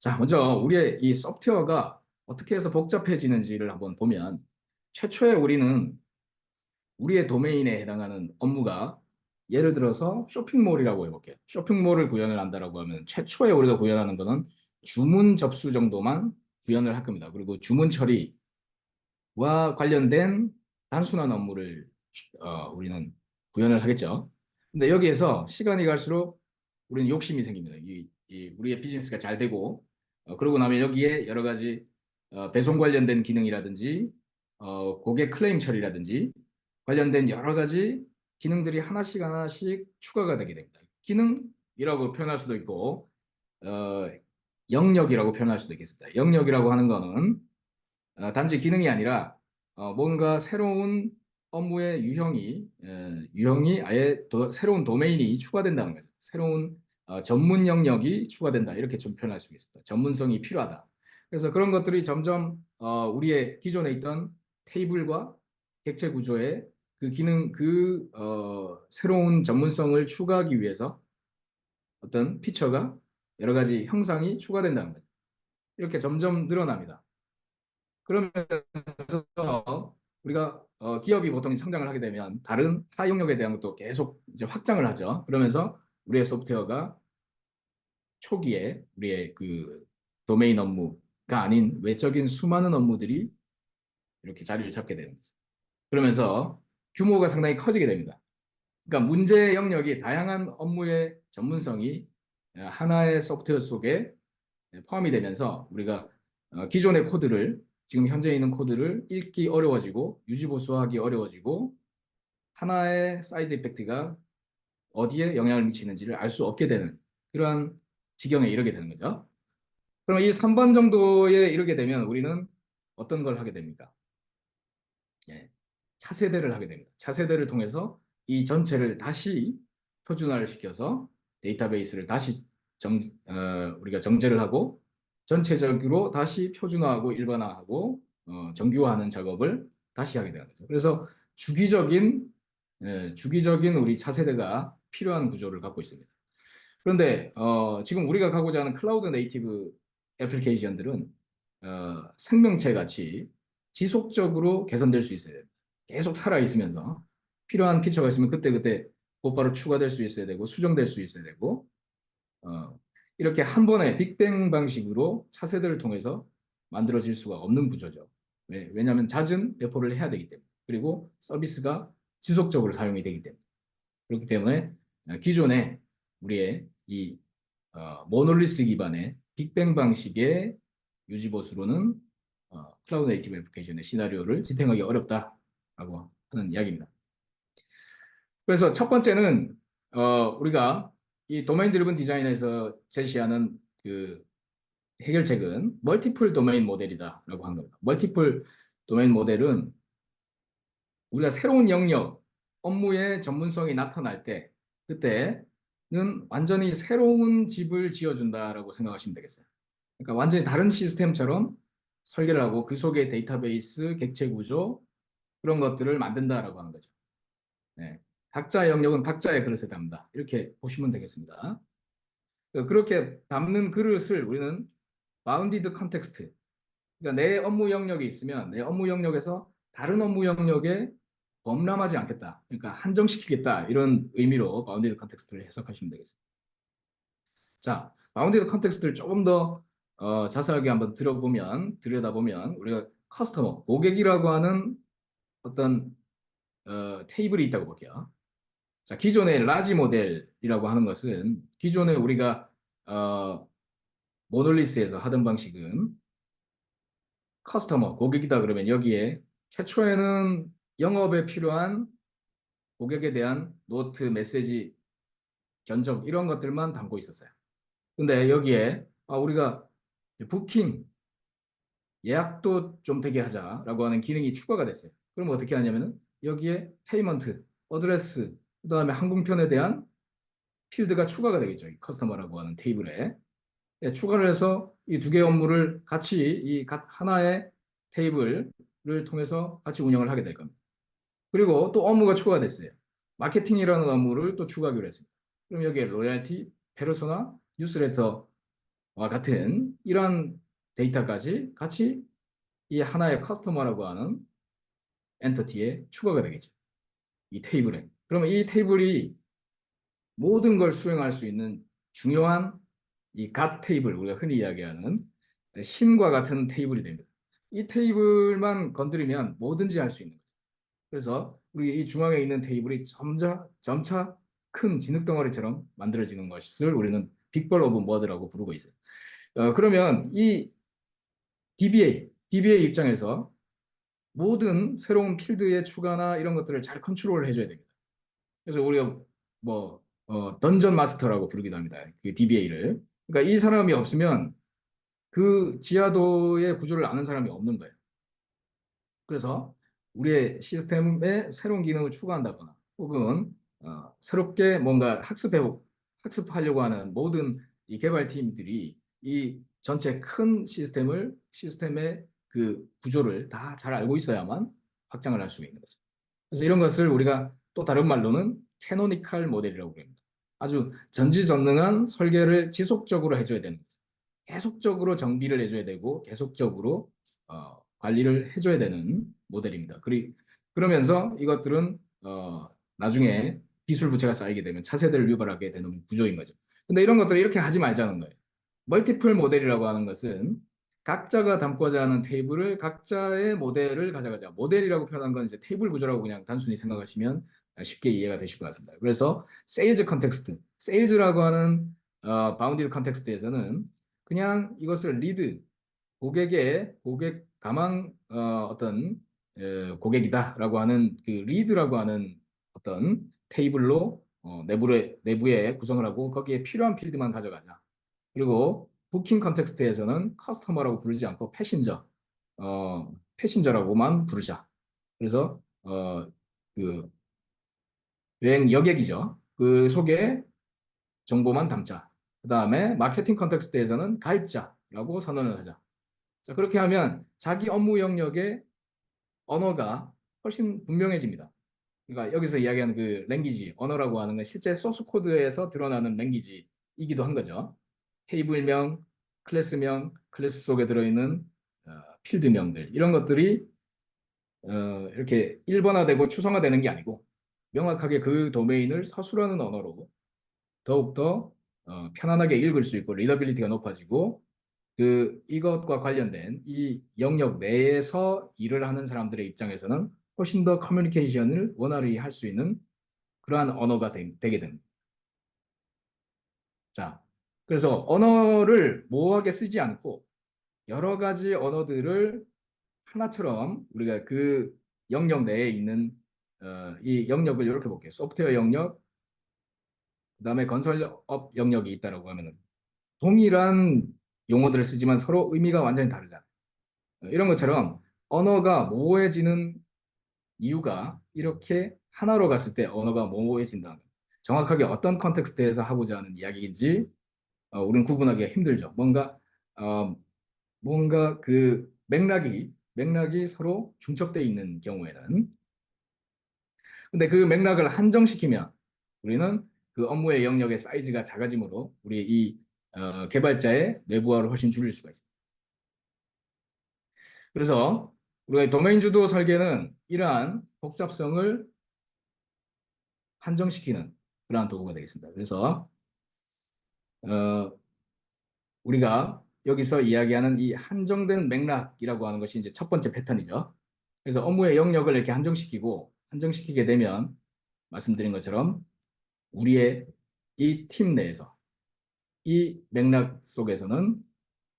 자, 먼저 우리의 이 소프트웨어가 어떻게 해서 복잡해지는지를 한번 보면 최초에 우리는 우리의 도메인에 해당하는 업무가 예를 들어서 쇼핑몰이라고 해볼게요. 쇼핑몰을 구현을 한다라고 하면 최초에 우리가 구현하는 거는 주문 접수 정도만 구현을 할 겁니다. 그리고 주문 처리와 관련된 단순한 업무를 우리는 구현을 하겠죠. 근데 여기에서 시간이 갈수록 우리는 욕심이 생깁니다. 우리의 비즈니스가 잘 되고, 그러고 나면 여기에 여러 가지 배송 관련된 기능이라든지, 고객 클레임 처리라든지, 관련된 여러 가지 기능들이 하나씩 하나씩 추가가 되게 됩니다. 기능이라고 표현할 수도 있고, 어, 영역이라고 표현할 수도 있겠습니다. 영역이라고 하는 거는 단지 기능이 아니라 뭔가 새로운 업무의 유형이 아예 새로운 도메인이 추가된다는 거죠. 새로운 전문 영역이 추가된다. 이렇게 좀 표현할 수 있습니다. 전문성이 필요하다. 그래서 그런 것들이 점점 우리의 기존에 있던 테이블과 객체 구조의 그 기능, 새로운 전문성을 추가하기 위해서 어떤 피처가 여러 가지 형상이 추가된다는 거죠. 이렇게 점점 늘어납니다. 그러면서 우리가 기업이 보통 성장을 하게 되면 다른 타 영역에 대한 것도 계속 이제 확장을 하죠. 그러면서 우리의 소프트웨어가 초기에 우리의 그 도메인 업무가 아닌 외적인 수많은 업무들이 이렇게 자리를 잡게 되는 거죠. 그러면서 규모가 상당히 커지게 됩니다. 그러니까 문제 영역이 다양한 업무의 전문성이 하나의 소프트웨어 속에 포함이 되면서 우리가 기존의 코드를 지금 현재 있는 코드를 읽기 어려워지고 유지보수하기 어려워지고 하나의 사이드 이펙트가 어디에 영향을 미치는지를 알 수 없게 되는 그러한 지경에 이르게 되는 거죠. 그럼 이 3번 정도에 이르게 되면 우리는 어떤 걸 하게 됩니까? 예, 차세대를 하게 됩니다. 차세대를 통해서 이 전체를 다시 표준화를 시켜서 데이터베이스를 다시 우리가 정제를 하고 전체적으로 다시 표준화하고 일반화하고 정규화하는 작업을 다시 하게 되는 거죠. 그래서 주기적인 우리 차세대가 필요한 구조를 갖고 있습니다. 그런데 지금 우리가 가고자 하는 클라우드 네이티브 애플리케이션들은 생명체 같이 지속적으로 개선될 수 있어야 됩니다. 계속 살아 있으면서 필요한 피처가 있으면 그때그때 곧바로 추가될 수 있어야 되고 수정될 수 있어야 되고 어, 이렇게 한 번에 빅뱅 방식으로 차세대를 통해서 만들어질 수가 없는 구조죠. 왜냐하면 잦은 배포를 해야 되기 때문에 그리고 서비스가 지속적으로 사용이 되기 때문에 그렇기 때문에 기존에 우리의 이 모놀리스 기반의 빅뱅 방식의 유지보수로는 클라우드 네이티브 애플리케이션의 시나리오를 지탱하기 어렵다라고 하는 이야기입니다. 그래서 첫 번째는 우리가 이 도메인 드리븐 디자인에서 제시하는 그 해결책은 멀티플 도메인 모델이다라고 한 겁니다. 멀티플 도메인 모델은 우리가 새로운 영역, 업무의 전문성이 나타날 때, 그때는 완전히 새로운 집을 지어준다라고 생각하시면 되겠어요. 그러니까 완전히 다른 시스템처럼 설계를 하고 그 속에 데이터베이스, 객체 구조, 그런 것들을 만든다라고 하는 거죠. 네. 각자의 영역은 각자의 그릇에 담다. 이렇게 보시면 되겠습니다. 그렇게 담는 그릇을 우리는 바운디드 컨텍스트, 그러니까 내 업무 영역이 있으면 내 업무 영역에서 다른 업무 영역에 범람하지 않겠다. 그러니까 한정시키겠다. 이런 의미로 바운디드 컨텍스트를 해석하시면 되겠습니다. 자, 바운디드 컨텍스트를 조금 더 자세하게 한번 들여다보면 우리가 커스터머, 고객이라고 하는 어떤 테이블이 있다고 볼게요. 자, 기존의 라지 모델이라고 하는 것은 기존에 우리가 모놀리스에서 하던 방식은 커스터머, 고객이다 그러면 여기에 최초에는 영업에 필요한 고객에 대한 노트, 메시지, 견적 이런 것들만 담고 있었어요. 근데 여기에 우리가 부킹, 예약도 좀 되게 하자라고 하는 기능이 추가가 됐어요. 그럼 어떻게 하냐면은 여기에 페이먼트, 어드레스, 그다음에 항공편에 대한 필드가 추가가 되겠죠. 이 커스터머라고 하는 테이블에. 추가를 해서 이 두 개의 업무를 같이 하나의 테이블을 통해서 같이 운영을 하게 될 겁니다. 그리고 또 업무가 추가가 됐어요. 마케팅이라는 업무를 또 추가하기로 했습니다. 그럼 여기에 로얄티, 페르소나, 뉴스레터 같은 이런 데이터까지 같이 이 하나의 커스터머라고 하는 엔터티에 추가가 되겠죠. 이 테이블에. 그러면 이 테이블이 모든 걸 수행할 수 있는 중요한 이 갓 테이블, 우리가 흔히 이야기하는 신과 같은 테이블이 됩니다. 이 테이블만 건드리면 뭐든지 할 수 있는 거죠. 그래서 우리 이 중앙에 있는 테이블이 점차 큰 진흙덩어리처럼 만들어지는 것을 우리는 빅볼 오브 머드라고 부르고 있어요. 그러면 이 DBA 입장에서 모든 새로운 필드의 추가나 이런 것들을 잘 컨트롤 해줘야 됩니다. 그래서 우리가 뭐 던전 마스터라고 부르기도 합니다. 그 DBA를. 그러니까 이 사람이 없으면 그 지하도의 구조를 아는 사람이 없는 거예요. 그래서 우리의 시스템에 새로운 기능을 추가한다거나 혹은 새롭게 뭔가 학습하려고 하는 모든 이 개발팀들이 이 전체 큰 시스템의 그 구조를 다 잘 알고 있어야만 확장을 할 수가 있는 거죠. 그래서 이런 것을 우리가 또 다른 말로는 캐노니컬 모델이라고 합니다. 아주 전지전능한 설계를 지속적으로 해줘야 되는 거죠. 계속적으로 정비를 해줘야 되고 계속적으로 관리를 해줘야 되는 모델입니다. 그러면서 이것들은 나중에 기술 부채가 쌓이게 되면 차세대를 유발하게 되는 구조인 거죠. 근데 이런 것들을 이렇게 하지 말자는 거예요. 멀티플 모델이라고 하는 것은 각자가 담고자 하는 테이블을 각자의 모델을 가져가자. 모델이라고 표현한 건 이제 테이블 구조라고 그냥 단순히 생각하시면 쉽게 이해가 되실 것 같습니다. 그래서 세일즈 컨텍스트, 세일즈라고 하는 바운디드 컨텍스트에서는 그냥 이것을 리드, 고객 가망 어떤 고객이다라고 하는 그 리드라고 하는 어떤 테이블로 내부에 구성을 하고 거기에 필요한 필드만 가져가자. 그리고 부킹 컨텍스트에서는 커스터머라고 부르지 않고 패신저라고만 부르자. 그래서 그 여행 여객이죠. 그 속에 정보만 담자. 그 다음에 마케팅 컨텍스트에서는 가입자라고 선언을 하자. 자, 그렇게 하면 자기 업무 영역의 언어가 훨씬 분명해집니다. 그러니까 여기서 이야기하는 그 랭귀지, 언어라고 하는 건 실제 소스 코드에서 드러나는 랭귀지이기도 한 거죠. 테이블명, 클래스 속에 들어있는 필드명들 이런 것들이 이렇게 일반화되고 추상화되는 게 아니고 명확하게 그 도메인을 서술하는 언어로 더욱더 편안하게 읽을 수 있고 리더빌리티가 높아지고 이것과 관련된 이 영역 내에서 일을 하는 사람들의 입장에서는 훨씬 더 커뮤니케이션을 원활히 할 수 있는 그러한 언어가 되게 됩니다. 자, 그래서 언어를 모호하게 쓰지 않고 여러 가지 언어들을 하나처럼 우리가 그 영역 내에 있는 이 영역을 이렇게 볼게요. 소프트웨어 영역, 그다음에 건설업 영역이 있다라고 하면은 동일한 용어들을 쓰지만 서로 의미가 완전히 다르잖아요. 이런 것처럼 언어가 모호해지는 이유가 이렇게 하나로 갔을 때 언어가 모호해진다는 정확하게 어떤 컨텍스트에서 하고자 하는 이야기인지 우리는 구분하기가 힘들죠. 어, 뭔가 그 맥락이 서로 중첩되어 있는 경우에는 근데 그 맥락을 한정시키면 우리는 그 업무의 영역의 사이즈가 작아지므로 우리 이 개발자의 내부화를 훨씬 줄일 수가 있습니다. 그래서 우리가 도메인 주도 설계는 이러한 복잡성을 한정시키는 그러한 도구가 되겠습니다. 그래서 어, 우리가 여기서 이야기하는 이 한정된 맥락이라고 하는 것이 이제 첫 번째 패턴이죠. 그래서 업무의 영역을 이렇게 한정시키게 되면 말씀드린 것처럼 우리의 이 팀 내에서 이 맥락 속에서는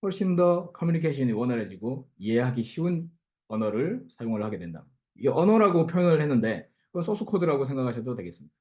훨씬 더 커뮤니케이션이 원활해지고 이해하기 쉬운 언어를 사용을 하게 된다. 이 언어라고 표현을 했는데 소스 코드라고 생각하셔도 되겠습니다.